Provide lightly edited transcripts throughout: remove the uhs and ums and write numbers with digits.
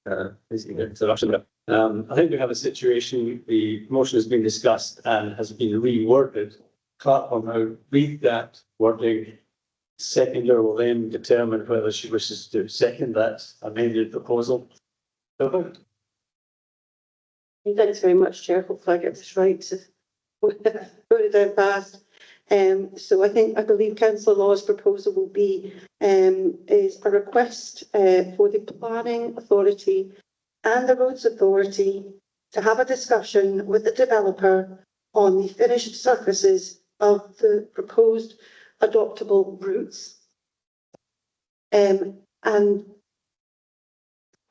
interruption. I think we have a situation, the motion has been discussed and has been reworded. Clerk will now read that wording. Seconder will then determine whether she wishes to second that amended proposal. Thanks very much, Chair. Hopefully I get this right to put it down fast. So I believe Councillor Law's proposal will be is a request for the Planning Authority and the Roads Authority to have a discussion with the developer on the finished surfaces of the proposed adoptable routes, and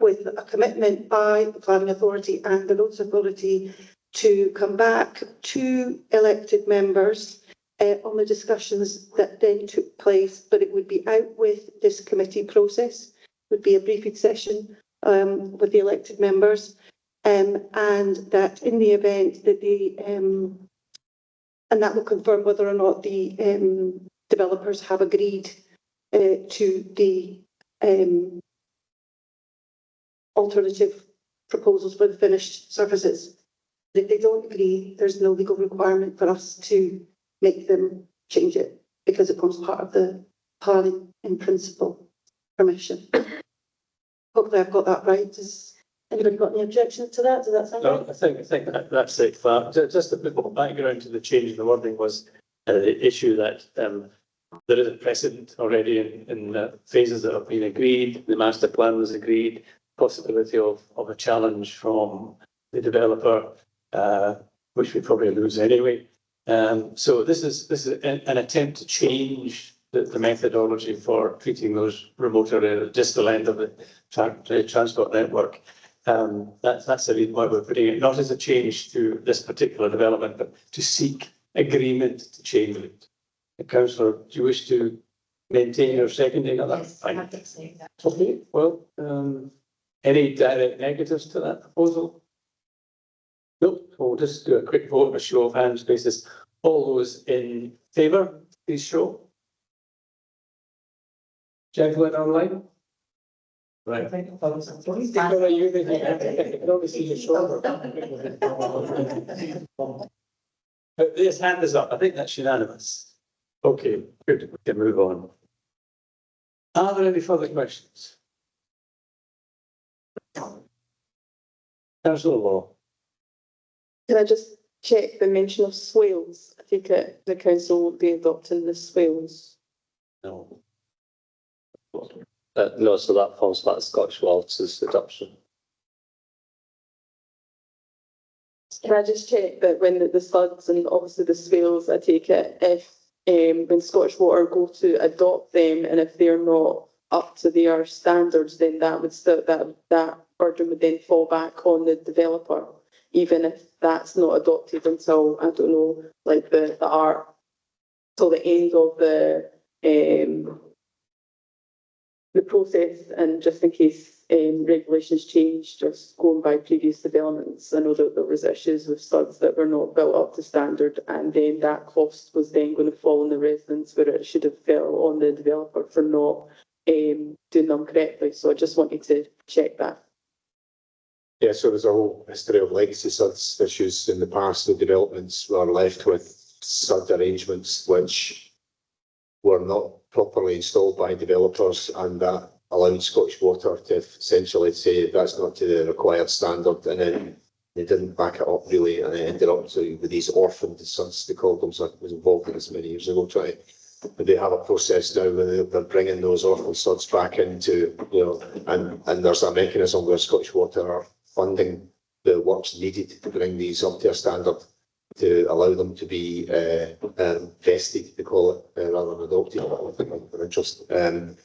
with a commitment by the Planning Authority and the Roads Authority to come back to elected members on the discussions that then took place, but it would be out with this committee process, would be a briefing session with the elected members, and that in the event that and that will confirm whether or not the developers have agreed to the alternative proposals for the finished surfaces. If they don't agree, there's no legal requirement for us to make them change it because it forms part of the planning in principle permission. Hopefully I've got that right. Has anybody got any objections to that? Does that sound right? I think that's it. Just a bit of background to the change in the wording was the issue that there is a precedent already in phases that have been agreed. The master plan was agreed. Possibility of a challenge from the developer, which we probably lose anyway. So this is an attempt to change the methodology for treating those remote areas, distal end of the transport network. That's the reason why we're putting it, not as a change to this particular development, but to seek agreement to change it. Councillor, do you wish to maintain your seconding of that? Yes, I have to say that. Okay, well, any direct negatives to that proposal? Nope, we'll just do a quick vote, a show of hands basis. All those in favour, please show. Gentlemen online? Right. This hand is up. I think that's unanimous. Okay, good. We can move on. Are there any further questions? Councillor Law. Can I just check the mention of swales? I think the council will be adopting the swales. No. No, so that forms part of Scottish Waltz's adoption. Can I just check that when the slugs and obviously the swales, I take it, if when Scottish Water go to adopt them and if they're not up to their standards, then that would still that burden would then fall back on the developer, even if that's not adopted until, I don't know, like the art till the end of the process, and just in case regulations change, just going by previous developments. I know that there was issues with studs that were not built up to standard, and then that cost was then going to fall on the residents, where it should have fell on the developer for not doing them correctly. So I just wanted to check that. Yeah, so there's a whole history of legacy SUDS issues in the past. The developments were left with SUD arrangements which were not properly installed by developers, and that allowed Scottish Water to essentially say that's not to the required standard, and then they didn't back it up really, and it ended up with these orphaned SUDs, they called them. So I was involved in this many years ago. But they have a process now where they're bringing those orphaned SUDs back into, and there's a mechanism where Scottish Water are funding the works needed to bring these up to a standard, to allow them to be vested, they call it, rather than adopted. For interest. But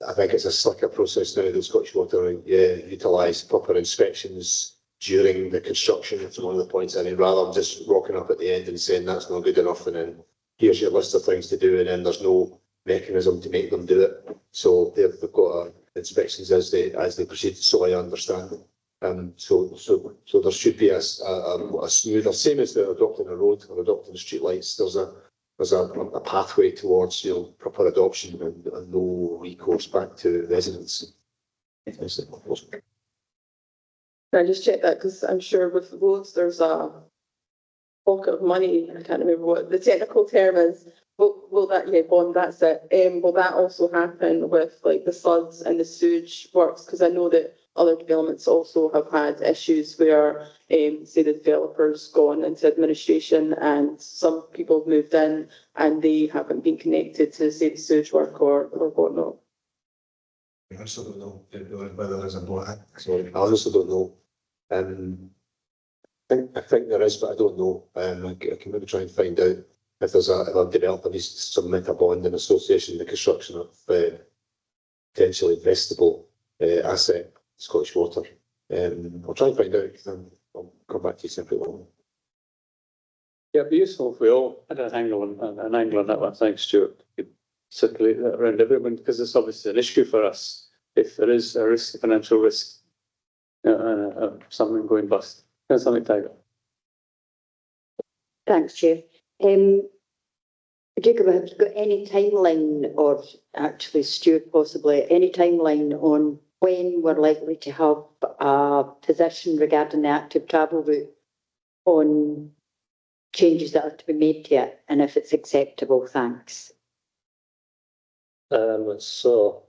I think it's a slicker process now that Scottish Water utilise proper inspections during the construction. It's one of the points. I mean, rather than just rocking up at the end and saying that's not good enough, and then here's your list of things to do, and then there's no mechanism to make them do it. So they've got inspections as they proceed. So I understand. So there should be a smoother, same as the adopting a road or adopting street lights. There's there's a pathway towards, proper adoption and no recourse back to residents. Can I just check that, because I'm sure with roads, there's a pocket of money, I can't remember what the technical term is. Will that, yeah, bond, that's it. Will that also happen with like the SUDs and the sewage works? Because I know that other developments also have had issues where, say the developer's gone into administration and some people have moved in and they haven't been connected to, say, the sewage work or whatnot. I also don't know whether there's a black. Sorry, I also don't know. I think there is, but I don't know. I can maybe try and find out if there's if a developer needs to submit a bond in association with the construction of potentially investable asset, Scottish Water. I'll try and find out and I'll come back to you separately. Yeah, it'd be useful if we all had an angle on that one. Thanks, Stuart. Could circulate that around everyone, because it's obviously an issue for us if there is a risk, financial risk, something going bust. Something, Tiger. Thanks, Chair. Jacob, have you got any timeline, or actually Stuart possibly, any timeline on when we're likely to have a position regarding the active travel route on changes that are to be made to it, and if it's acceptable? Thanks. So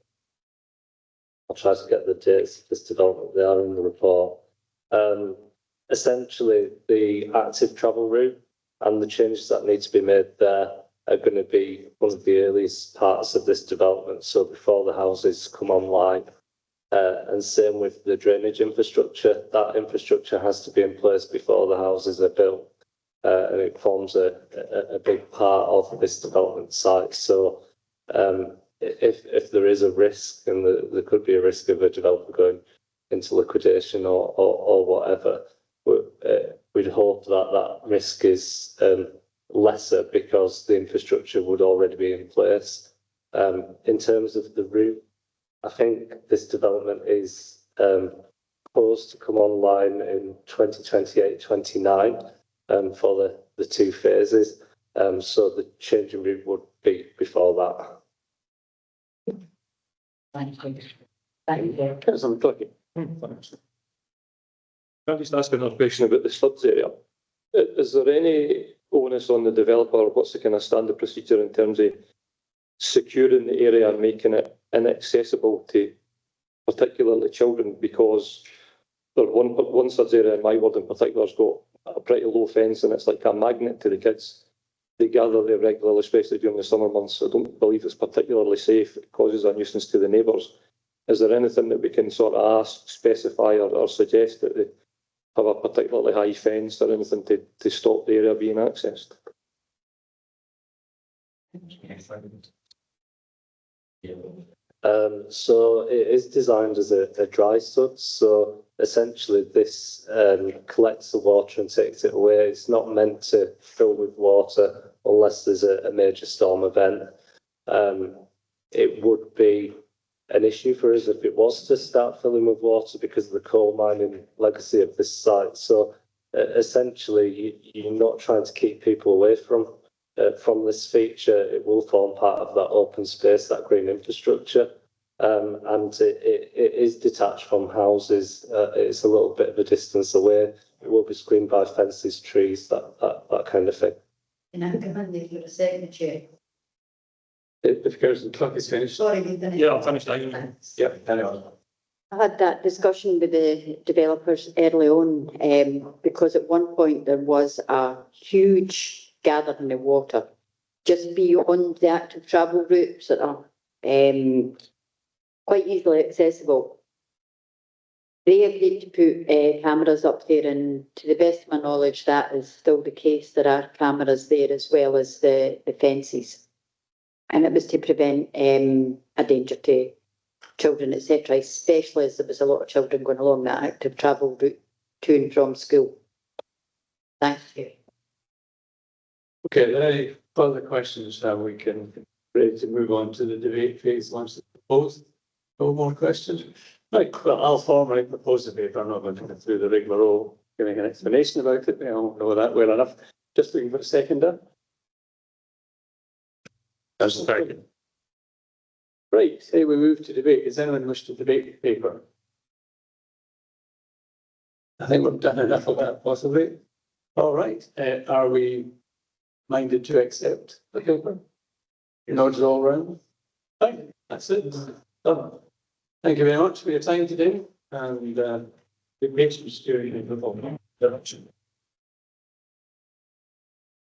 I'll try to get the dates of this development. They are in the report. Essentially, the active travel route and the changes that need to be made there are going to be one of the earliest parts of this development. So before the houses come online, and same with the drainage infrastructure. That infrastructure has to be in place before the houses are built, and it forms a big part of this development site. So if there is a risk, and there could be a risk of a developer going into liquidation or whatever, we'd hope that that risk is lesser because the infrastructure would already be in place. In terms of the route, I think this development is supposed to come online in 2028-29 for the two phases. So the changing route would be before that. Thank you. Thank you. Councillor McCluskey. Can I just ask another question about the SUDS area? Is there any onus on the developer? What's the kind of standard procedure in terms of securing the area and making it inaccessible to particularly children? Because there's one SUDS area in my ward in particular has got a pretty low fence, and it's like a magnet to the kids. They gather there regularly, especially during the summer months. I don't believe it's particularly safe. It causes a nuisance to the neighbours. Is there anything that we can sort of ask, specify, or suggest that they have a particularly high fence or anything to stop the area being accessed? So it is designed as a dry SUD. So essentially this collects the water and takes it away. It's not meant to fill with water unless there's a major storm event. It would be an issue for us if it was to start filling with water because of the coal mining legacy of this site. So essentially you're not trying to keep people away from this feature. It will form part of that open space, that green infrastructure. And it is detached from houses. It's a little bit of a distance away. It will be screened by fences, trees, that kind of thing. Can I come in there for a second, Chair? If Councillor McCluskey's finished. Sorry, you finished. Yeah, I'm finished. Thanks. Yeah, carry on. I had that discussion with the developers early on, because at one point there was a huge gathering of water just beyond the active travel routes that are quite easily accessible. They agreed to put cameras up there, and to the best of my knowledge, that is still the case. There are cameras there as well as the fences. And it was to prevent a danger to children, etc., especially as there was a lot of children going along that active travel route to and from school. Thank you. Okay, any further questions? We can ready to move on to the debate phase once it's proposed. No more questions? Right, well, I'll formally propose the paper. I'm not going to go through the rigmarole giving an explanation about it. We all know that well enough. Just looking for a seconder. That's second. Right, say we move to debate. Does anyone wish to debate the paper? I think we've done enough of that possibly. All right, are we minded to accept the paper? Nods all round. Fine, that's it. Done. Thank you very much for your time today and good patience during the direction.